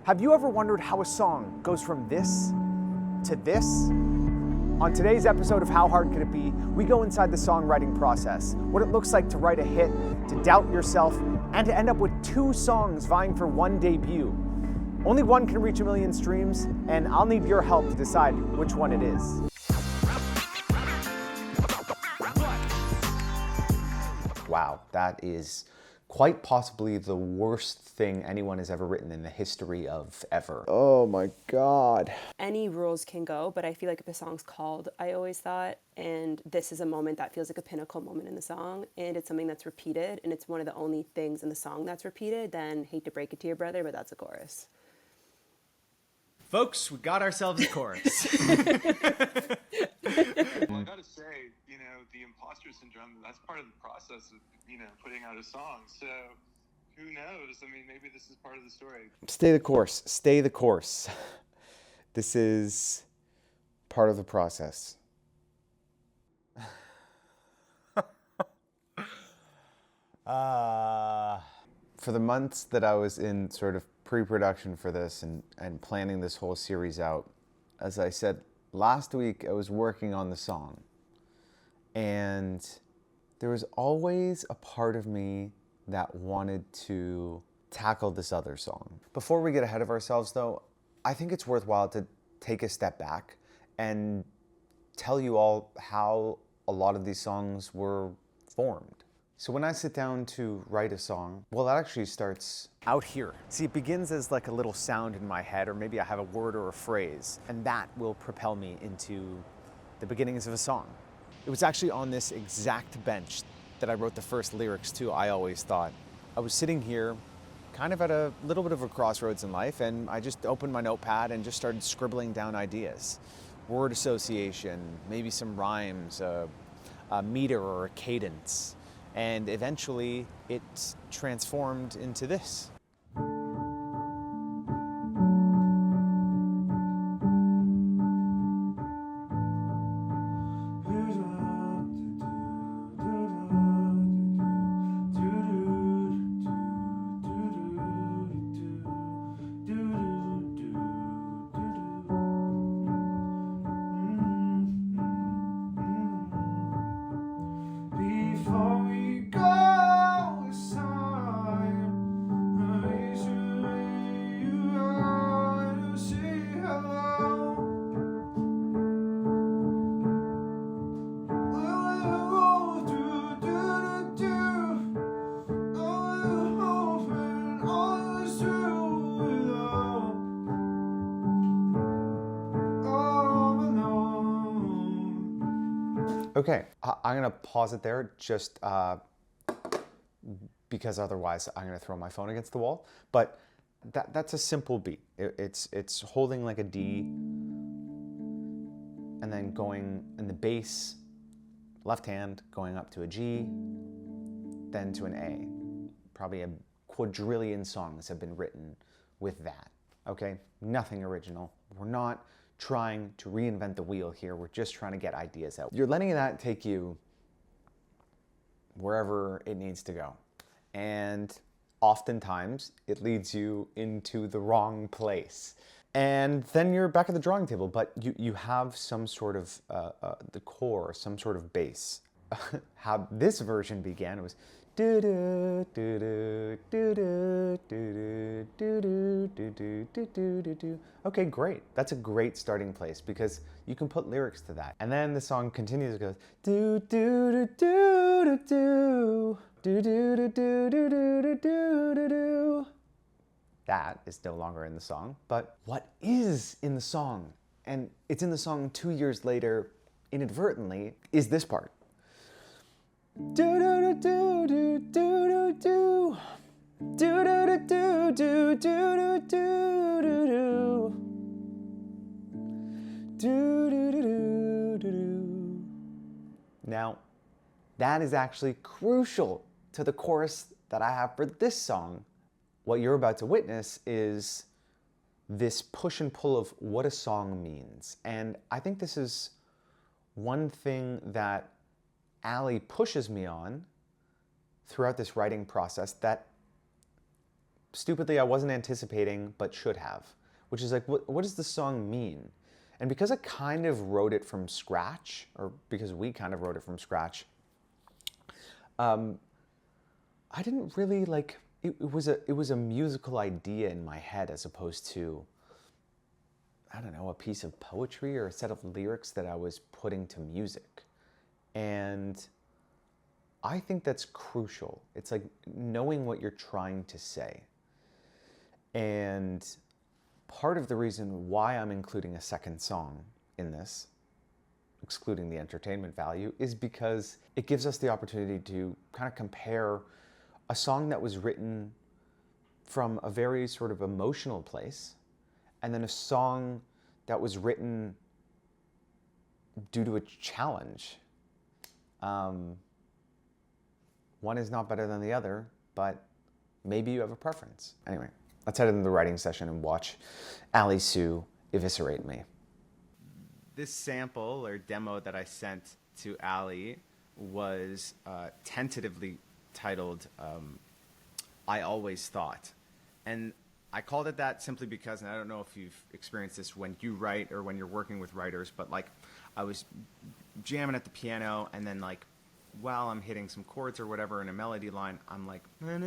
Have you ever wondered how a song goes from this to this? On today's episode of How Hard Could It Be, we go inside the songwriting process, what it looks like to write a hit, to doubt yourself, and to end up with 2 songs vying for one debut. Only one can reach 1 million streams, and I'll need your help to decide which one it is. Wow, that is quite possibly the worst thing anyone has ever written in the history of ever. Oh my God. Any rules can go, but I feel like if the song's called I Always Thought, and this is a moment that feels like a pinnacle moment in the song, and it's something that's repeated, and it's one of the only things in the song that's repeated, then hate to break it to your brother, but that's a chorus. Folks, we got ourselves a chorus. Well, I gotta say, the imposter syndrome, that's part of the process of, putting out a song. So who knows? I mean, maybe this is part of the story. Stay the course. Stay the course. This is part of the process. For the months that I was in sort of pre-production for this and planning this whole series out, as I said last week, I was working on the song. And there was always a part of me that wanted to tackle this other song. Before we get ahead of ourselves though, I think it's worthwhile to take a step back and tell you all how a lot of these songs were formed. So when I sit down to write a song, well, that actually starts out here. See, it begins as like a little sound in my head, or maybe I have a word or a phrase, and that will propel me into the beginnings of a song. It was actually on this exact bench that I wrote the first lyrics to I Always Thought. I was sitting here kind of at a little bit of a crossroads in life, and I just opened my notepad and just started scribbling down ideas. Word association, maybe some rhymes, a meter or a cadence. And eventually it transformed into this. Okay, I'm gonna pause it there just because otherwise I'm gonna throw my phone against the wall. But that's a simple beat. It's holding like a D and then going in the bass, left hand, going up to a G, then to an A. Probably a quadrillion songs have been written with that, okay? Nothing original. We're not trying to reinvent the wheel here. We're just trying to get ideas out. You're letting that take you wherever it needs to go. And oftentimes it leads you into the wrong place. And then you're back at the drawing table, but you have some sort of the core, some sort of base. How this version began was do do do do do do do do do do do do do do. Okay, great. That's a great starting place because you can put lyrics to that. And then the song continues. It goes do do do do do do do do do do do do do do do. That is no longer in the song, but what is in the song, and it's in the song 2 years later inadvertently, is this part. Do do do do do do do do do do do do do do do do do. Now, that is actually crucial to the chorus that I have for this song. What you're about to witness is this push and pull of what a song means. And I think this is one thing that Ali pushes me on throughout this writing process that stupidly I wasn't anticipating but should have, which is like, what does the song mean? And because I kind of wrote it from scratch, or because we kind of wrote it from scratch, I didn't really like it was a musical idea in my head as opposed to, I don't know, a piece of poetry or a set of lyrics that I was putting to music. And I think that's crucial. It's like knowing what you're trying to say. And part of the reason why I'm including a second song in this, excluding the entertainment value, is because it gives us the opportunity to kind of compare a song that was written from a very sort of emotional place and then a song that was written due to a challenge. One is not better than the other, but maybe you have a preference. Anyway, let's head into the writing session and watch Ali Sue eviscerate me. This sample or demo that I sent to Ali was tentatively titled I Always Thought. And I called it that simply because, and I don't know if you've experienced this when you write or when you're working with writers, but like I was jamming at the piano and then like while I'm hitting some chords or whatever in a melody line, I'm like, and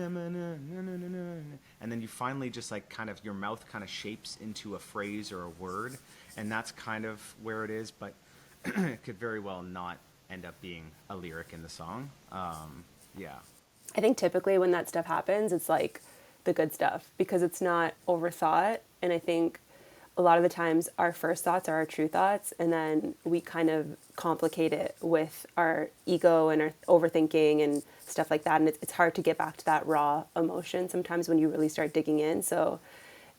then you finally just like kind of, your mouth kind of shapes into a phrase or a word, and that's kind of where it is, but it could very well not end up being a lyric in the song. Yeah. I think typically when that stuff happens, it's like the good stuff because it's not overthought. And I think a lot of the times our first thoughts are our true thoughts, and then we kind of complicate it with our ego and our overthinking and stuff like that. And it's hard to get back to that raw emotion sometimes when you really start digging in. So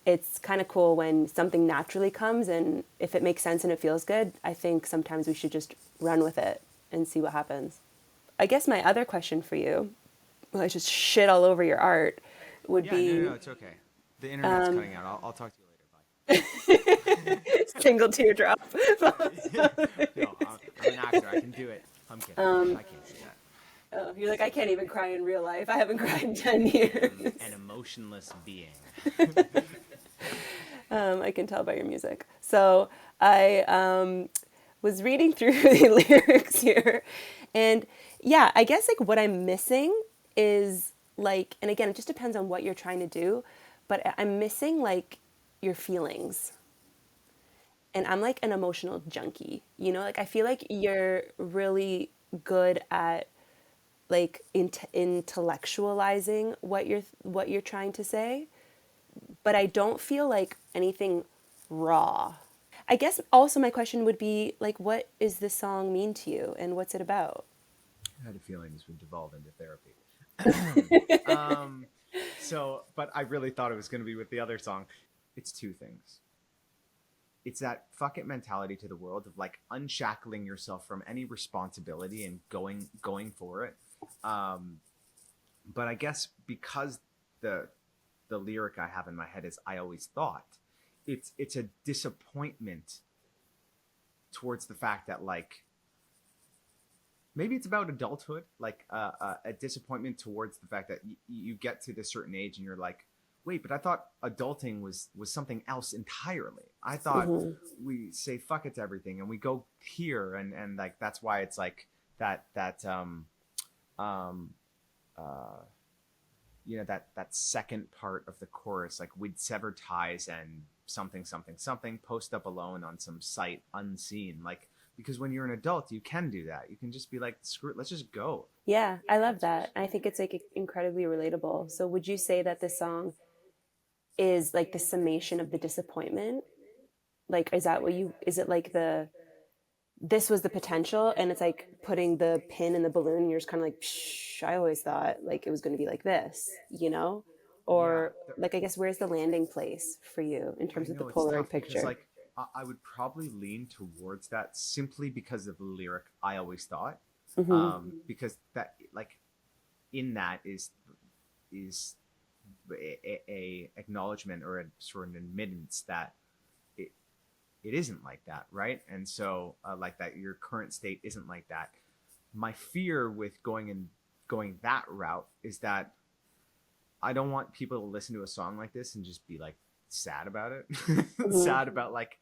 it's kind of cool when something naturally comes, and if it makes sense and it feels good, I think sometimes we should just run with it and see what happens. I guess my other question for you, well, I just shit all over your art, would be... No, it's okay. The internet's cutting out. I'll talk to you later. Bye. Single teardrop. No, I'm an actor. I can do it. I'm kidding. I can't see that. Oh, you're like, I can't even cry in real life. I haven't cried in 10 years. An emotionless being. I can tell by your music. So I was reading through the lyrics here. And yeah, I guess like what I'm missing is like, and again, it just depends on what you're trying to do, but I'm missing like your feelings. And I'm like an emotional junkie, you know, like I feel like you're really good at like intellectualizing what you're trying to say, but I don't feel like anything raw. I guess also my question would be like, what does this song mean to you and what's it about? I had a feeling this would devolve into therapy. But I really thought it was going to be with the other song. It's two things. It's that fuck it mentality to the world of like unshackling yourself from any responsibility and going for it. But I guess because the lyric I have in my head is I always thought, it's a disappointment towards the fact that like maybe it's about adulthood, like a disappointment towards the fact that you get to this certain age and you're like, wait, but I thought adulting was something else entirely. I thought we say fuck it to everything and we go here and like that's why it's like that you know, that second part of the chorus, like we'd sever ties and something post up alone on some site unseen, like because when you're an adult you can do that. You can just be like, screw it, let's just go. Yeah, I love that. I think it's like incredibly relatable. So would you say that this song is like the summation of the disappointment? Like, is it like this was the potential and it's like putting the pin in the balloon and you're just kind of like, psh, I always thought like it was going to be like this, you know? Or like, I guess, where's the landing place for you in terms of the Polaroid picture? Like, I would probably lean towards that simply because of the lyric I always thought. Because that, like, in that is a acknowledgement or a sort of an admittance that it isn't like that, right? And so like that your current state isn't like that. My fear with going that route is that I don't want people to listen to a song like this and just be like sad about it, Mhm. sad about like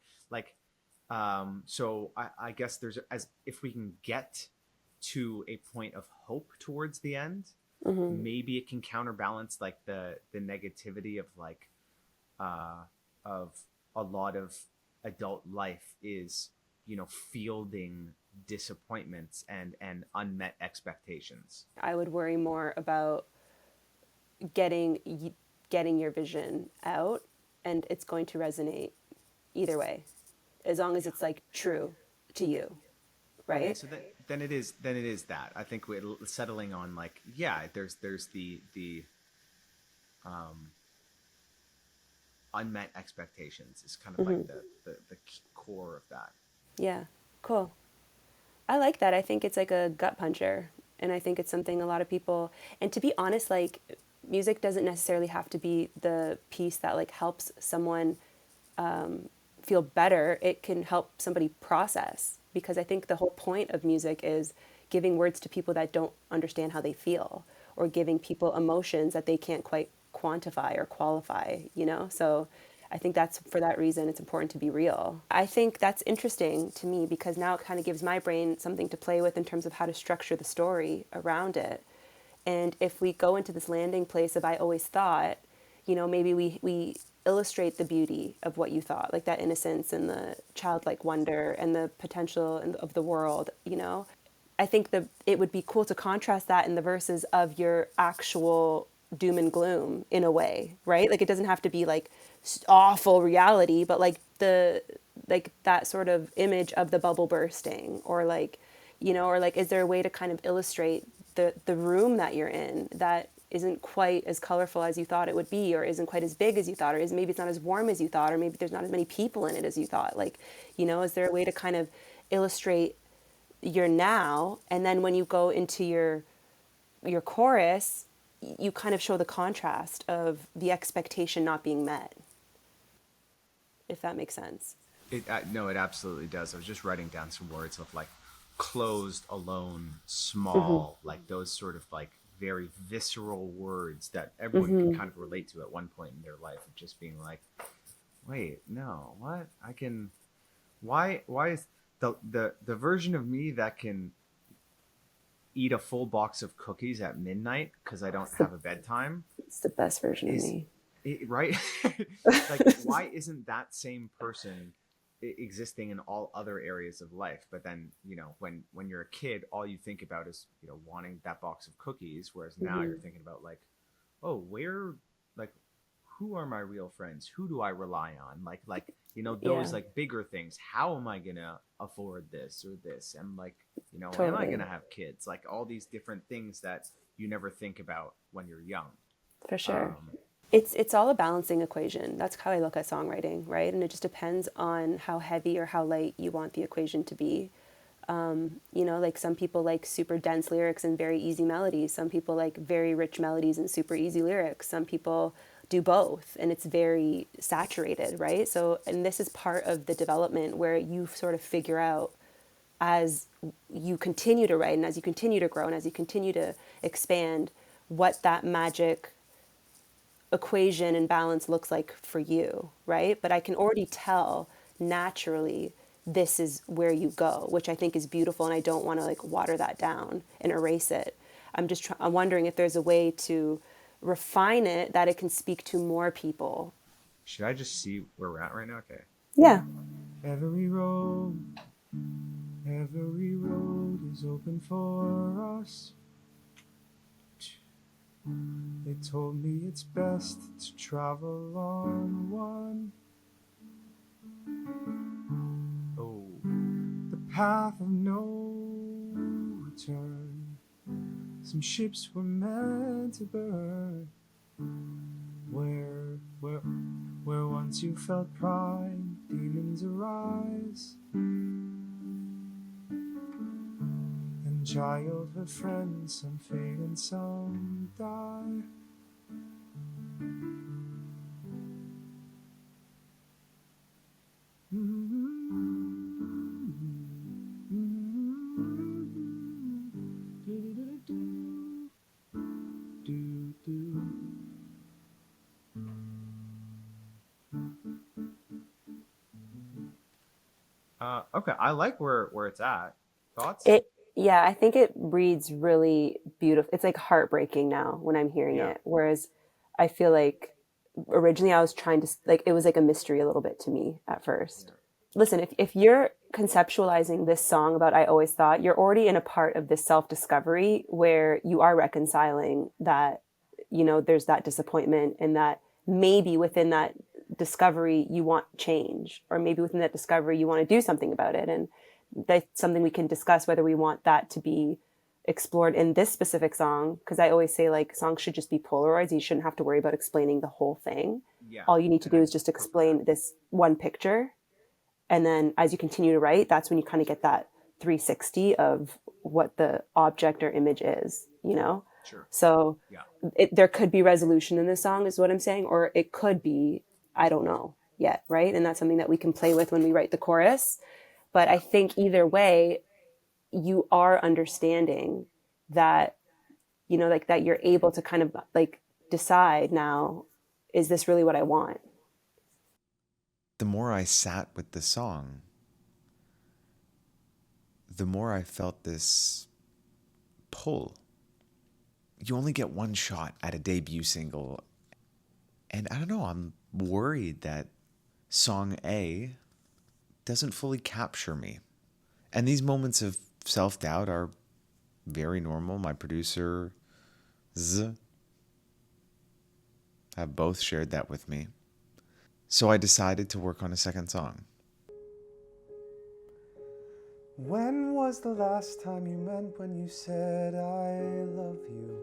so I guess there's as if we can get to a point of hope towards the end, Mhm. maybe it can counterbalance like the negativity of like uh of a lot of adult life is, you know, fielding disappointments and unmet expectations. I would worry more about getting getting your vision out, and it's going to resonate either way, as long as it's like true to you, Okay, right? so then it is that I think we're settling on like, yeah, there's the um unmet expectations is kind of like Hmm. the core of that. Yeah, cool. I like that. I think it's like a gut puncher. And I think it's something a lot of people, and to be honest, like music doesn't necessarily have to be the piece that like helps someone feel better. It can help somebody process, because I think the whole point of music is giving words to people that don't understand how they feel, or giving people emotions that they can't quite quantify or qualify, you know? So I think that's for that reason it's important to be real. I think that's interesting to me because now it kind of gives my brain something to play with in terms of how to structure the story around it. And if we go into this landing place of I always thought, you know, maybe we illustrate the beauty of what you thought, like that innocence and the childlike wonder and the potential of the world, you know. I think it would be cool to contrast that in the verses of your actual doom and gloom in a way, right? Like it doesn't have to be like awful reality, but like the like that sort of image of the bubble bursting, or like, you know, or like is there a way to kind of illustrate the room that you're in that isn't quite as colorful as you thought it would be, or isn't quite as big as you thought, or is maybe it's not as warm as you thought, or maybe there's not as many people in it as you thought. Like, you know, is there a way to kind of illustrate your now, and then when you go into your chorus, you kind of show the contrast of the expectation not being met, if that makes sense. It no, it absolutely does. I was just writing down some words of like closed, alone, Mm-hmm. small, like those sort of like very visceral words that everyone can kind of relate to at one point in their life of just being like, wait, no, what? I can why is the version of me that can eat a full box of cookies at midnight because I don't It's the, have a bedtime it's the best version of is me. right. Like, why isn't that same person existing in all other areas of life? But then, you know, when you're a kid, all you think about is, you know, wanting that box of cookies, whereas now Mm-hmm. you're thinking about like, oh, where, like, who are my real friends? Who do I rely on? Like, you know, those Yeah, like bigger things. How am I gonna afford this or this? And like, you know, am I totally. gonna have kids? Like all these different things that you never think about when you're young. For sure. Um, It's all a balancing equation. That's how I look at songwriting, right? And it just depends on how heavy or how light you want the equation to be. You know, like some people like super dense lyrics and very easy melodies. Some people like very rich melodies and super easy lyrics. Some people do both and it's very saturated, right? So, and this is part of the development where you sort of figure out as you continue to write and as you continue to grow and as you continue to expand what that magic equation and balance looks like for you, right? But I can already tell naturally this is where you go, which I think is beautiful, and I don't want to like water that down and erase it. I'm wondering if there's a way to refine it that it can speak to more people. should I just see where we're at right now? Okay. Yeah. Every road, every road is open for us. They told me it's best to travel on one. Oh, the path of no return. Some ships were meant to burn. Where, where once you felt pride, demons arise. And childhood friends, some fade and some die. Okay, I like where it's at. Thoughts? It, yeah, I think it reads really beautiful. It's like heartbreaking now when I'm hearing Yeah. it. Whereas I feel like originally I was trying to, like, it was like a mystery a little bit to me at first. Yeah. Listen, if you're conceptualizing this song about I Always Thought, you're already in a part of this self discovery where you are reconciling that, there's that disappointment, and that maybe within that discovery you want change, or maybe within that discovery you want to do something about it. And that's something we can discuss, whether we want that to be explored in this specific song. Because I always say, like, songs should just be Polaroids. You shouldn't have to worry about explaining the whole thing. Yeah. All you need to And do I is just prefer that. explain this one picture, and then as you continue to write, that's when you kind of get that 360 of what the object or image is. Sure. So Yeah. there could be resolution in this song, is what I'm saying, or it could be, I don't know yet, right? And that's something that we can play with when we write the chorus. But I Yeah. think either way, you are understanding that, like, that you're able to kind of like decide now, is this really what I want? The more I sat with the song, the more I felt this pull. You only get one shot at a debut single. And I don't know, I'm worried that song A doesn't fully capture me. And these moments of self doubt are very normal. My producers have both shared that with me. So I decided to work on a second song. When was the last time you meant when you said I love you?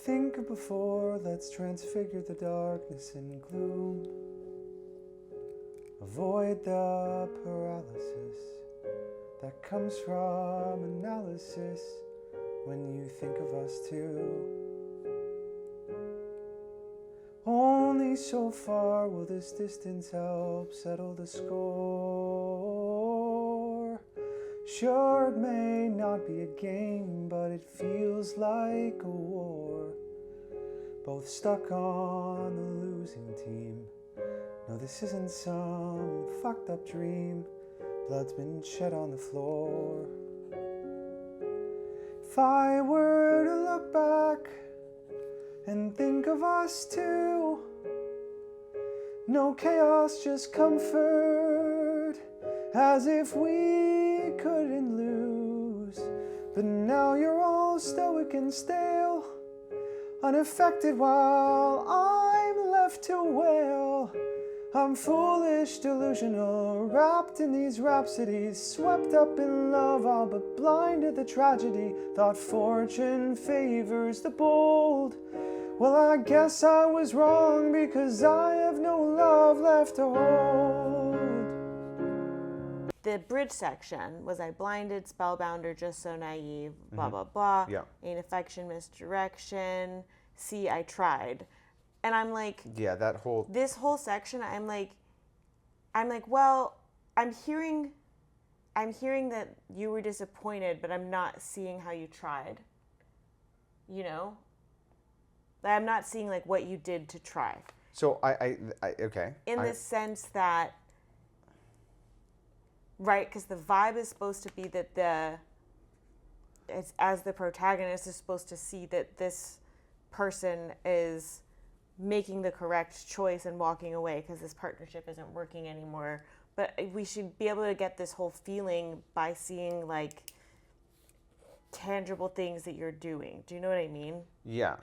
Think before, let's transfigure the darkness and gloom. Avoid the paralysis that comes from analysis when you think of us two. Only so far will this distance help settle the score. Sure, it may not be a game, but it feels like a war. Both stuck on the losing team. No, this isn't some fucked up dream. Blood's been shed on the floor. If I were to look back and think of us two, no chaos, just comfort, as if we couldn't lose. But now you're all stoic and stale, unaffected while I'm left to wail. I'm foolish, delusional, wrapped in these rhapsodies, swept up in love, all but blind to the tragedy. Thought fortune favors the bold. Well, I guess I was wrong, because I have no love left to hold. The bridge section was I blinded, spellbound, or just so naive, blah, blah, blah. Yeah. Ain't affection, misdirection. See, I tried. And I'm like, Yeah, that whole... this whole section, I'm like, well, I'm hearing that you were disappointed, but I'm not seeing how you tried. Like, I'm not seeing like what you did to try. So I okay. In the sense that, right, because the vibe is supposed to be that it's, as the protagonist is supposed to see that this person is making the correct choice and walking away because this partnership isn't working anymore. But we should be able to get this whole feeling by seeing like tangible things that you're doing. Do you know what I mean? Yeah.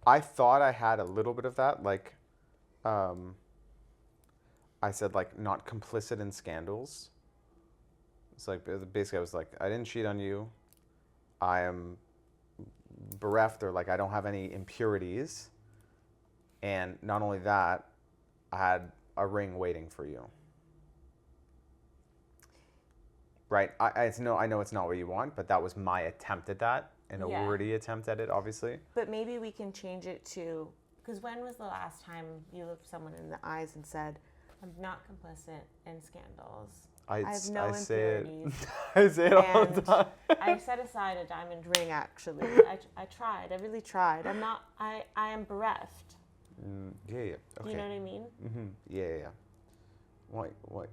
I thought I had a little bit of that, like, I said, like, not complicit in scandals. It's like, basically I was like, I didn't cheat on you. I am bereft, or like, I don't have any impurities. And not only that, I had a ring waiting for you. Right? I know it's not what you want, but that was my attempt at that. And a Yeah. wordy attempt at it, obviously. But maybe we can change it to, because when was the last time you looked someone in the eyes and said, I'm not complicit in scandals. I have no impurities. I say it all the And time. I set aside a diamond ring, actually. I tried. I really tried. I am bereft. Yeah. Okay. You know what I mean? Yeah. What?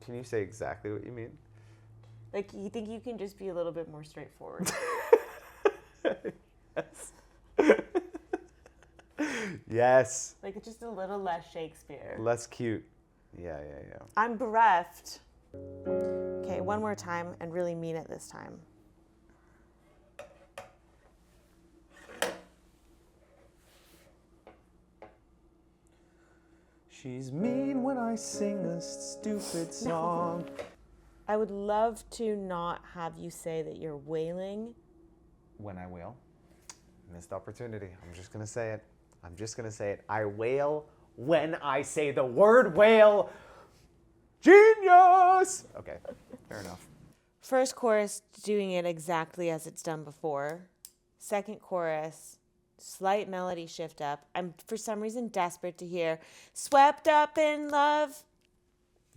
Can you say exactly what you mean? Like, you think you can just be a little bit more straightforward? Yes. Yes. Like, just a little less Shakespeare. Less cute. Yeah. I'm bereft. Okay, one more time and really mean it this time. She's mean when I sing a stupid song. I would love to not have you say that you're wailing. When I wail. Missed opportunity. I'm just going to say it. I wail when I say the word whale. Genius! Okay, fair enough. First chorus, doing it exactly as it's done before. Second chorus, slight melody shift up. I'm, for some reason, desperate to hear swept up in love.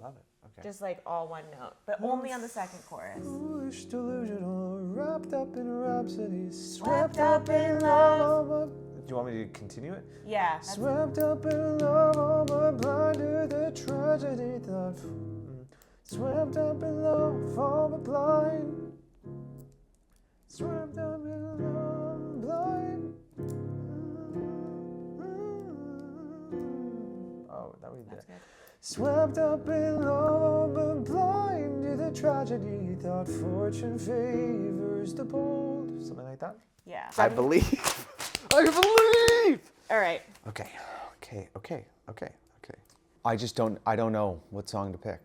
Love it. Okay. Just like all one note, but only on the second chorus. Foolish, delusional, wrapped up in rhapsody, Swept up in love. Do you want me to continue it? Yeah. That's Swept up in love, all but blind to the tragedy thought. Swept up in love, all but blind. Swept up in love, blind. Oh, that we did. good. Swept up in love, but blind to the tragedy thought. Fortune favors the bold. Something like that. Yeah. I believe. I believe. All right. Okay. I don't know what song to pick.